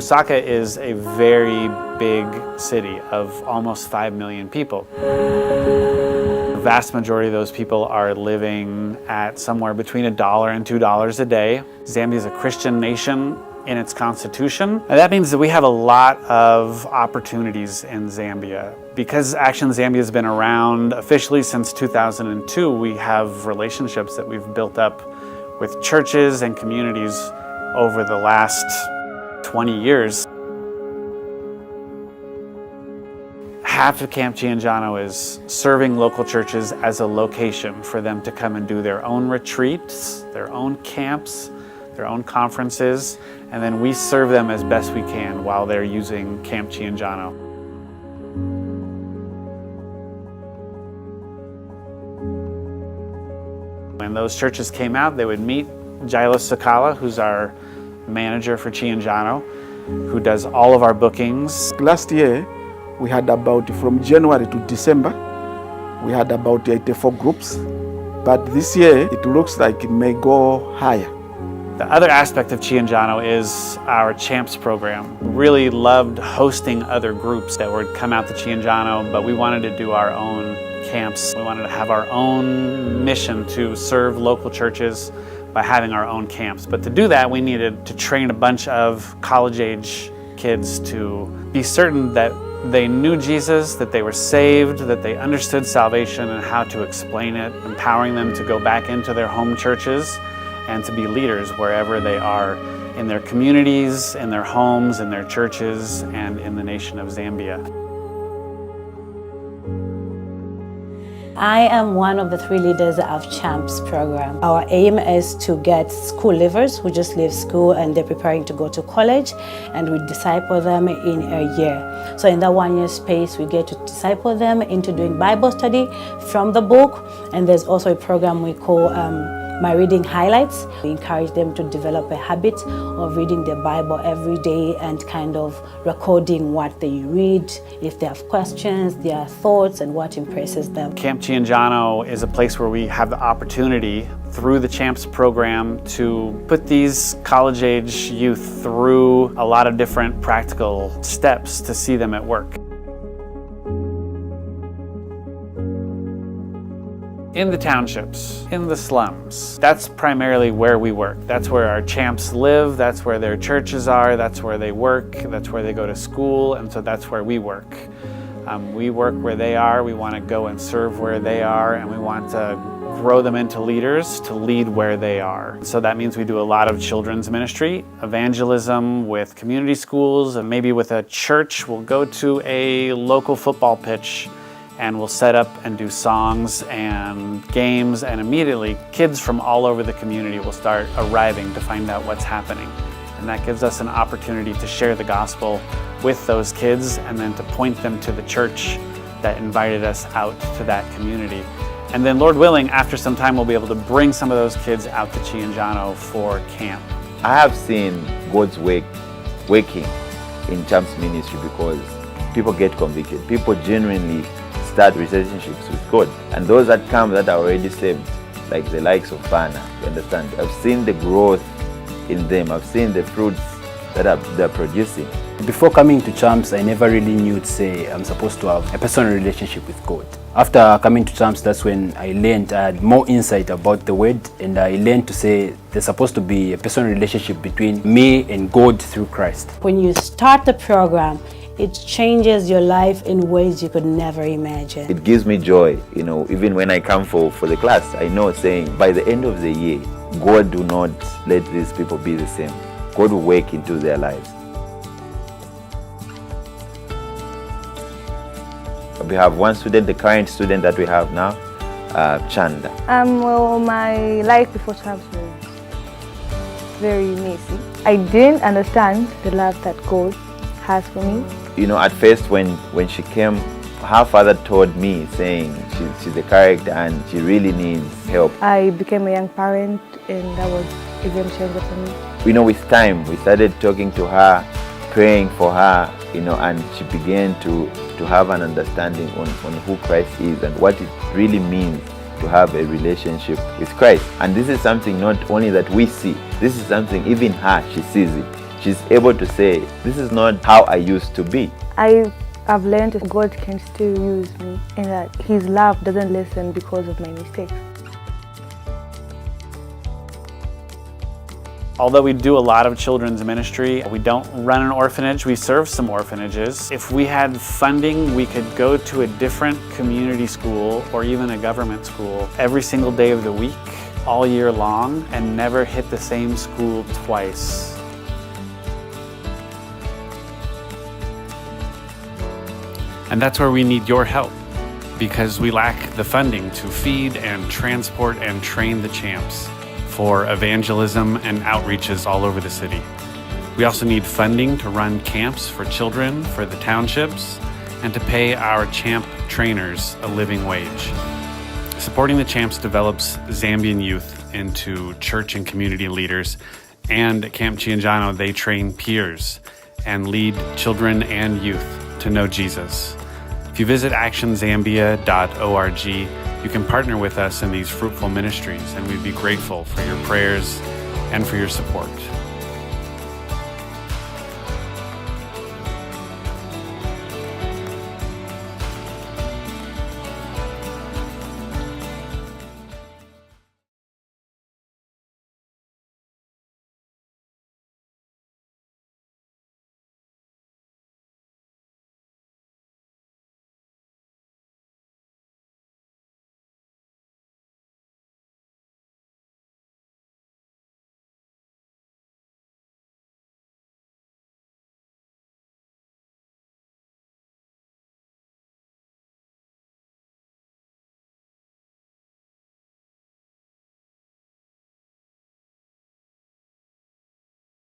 Lusaka is a very big city of almost 5 million people. The vast majority of those people are living at somewhere between $1 and $2 a day. Zambia is a Christian nation in its constitution. And that means that we have a lot of opportunities in Zambia. Because ACTION Zambia has been around officially since 2002, we have relationships that we've built up with churches and communities over the last 20 years. Half of Camp Ciyanjano is serving local churches as a location for them to come and do their own retreats, their own camps, their own conferences, and then we serve them as best we can while they're using Camp Ciyanjano. When those churches came out, they would meet Jairus Sakala, who's our manager for Ciyanjano, who does all of our bookings. Last year, we had about, from January to December, we had about 84 groups. But this year, it looks like it may go higher. The other aspect of Ciyanjano is our Champs program. We really loved hosting other groups that would come out to Ciyanjano, but we wanted to do our own camps. We wanted to have our own mission to serve local churches by having our own camps. But to do that, we needed to train a bunch of college-age kids to be certain that they knew Jesus, that they were saved, that they understood salvation and how to explain it, empowering them to go back into their home churches and to be leaders wherever they are in their communities, in their homes, in their churches, and in the nation of Zambia. I am one of the 3 leaders of Champs program. Our aim is to get school leavers who just leave school and they're preparing to go to college, and we disciple them in a year. So in that 1 year space, we get to disciple them into doing Bible study from the book, and there's also a program we call My Reading Highlights. We encourage them to develop a habit of reading the Bible every day and kind of recording what they read, if they have questions, their thoughts, and what impresses them. Camp Ciyanjano is a place where we have the opportunity through the Champs program to put these college-age youth through a lot of different practical steps to see them at work. In the townships, in the slums, that's primarily where we work. That's where our champs live, that's where their churches are, that's where they work, that's where they go to school, and so that's where we work. We work where they are, we want to go and serve where they are, and we want to grow them into leaders to lead where they are. So that means we do a lot of children's ministry, evangelism with community schools, and maybe with a church. We'll go to a local football pitch and we'll set up and do songs and games, and immediately kids from all over the community will start arriving to find out what's happening. And that gives us an opportunity to share the gospel with those kids and then to point them to the church that invited us out to that community. And then, Lord willing, after some time we'll be able to bring some of those kids out to Ciyanjano for camp. I have seen God's working in Champs ministry because people get convicted. People genuinely start relationships with God. And those that come that are already saved, like the likes of Bana, you understand? I've seen the growth in them. I've seen the fruits that they're producing. Before coming to Champs, I never really knew to say I'm supposed to have a personal relationship with God. After coming to Champs, that's when I learned, I had more insight about the word, and I learned to say there's supposed to be a personal relationship between me and God through Christ. When you start the program, it changes your life in ways you could never imagine. It gives me joy, you know, even when I come for the class, I know saying by the end of the year, God do not let these people be the same. God will work into their lives. We have one student, the current student that we have now, Chanda. Well, my life before Champs was very messy. I didn't understand the love that God has for me. You know, at first when she came, her father told me saying she's a character and she really needs help. I became a young parent, and that was a game changer for me. You know, with time, we started talking to her, praying for her, you know, and she began to have an understanding on who Christ is and what it really means to have a relationship with Christ. And this is something not only that we see, this is something even her, she sees it. she's able to say, this is not how I used to be. I've learned that God can still use me and that His love doesn't lessen because of my mistakes. Although we do a lot of children's ministry, we don't run an orphanage, we serve some orphanages. If we had funding, we could go to a different community school or even a government school every single day of the week, all year long, and never hit the same school twice. And that's where we need your help, because we lack the funding to feed and transport and train the champs for evangelism and outreaches all over the city. We also need funding to run camps for children for the townships and to pay our champ trainers a living wage. Supporting the champs develops Zambian youth into church and community leaders, and at Camp Ciyanjano they train peers and lead children and youth to know Jesus. If you visit actionzambia.org, you can partner with us in these fruitful ministries, and we'd be grateful for your prayers and for your support.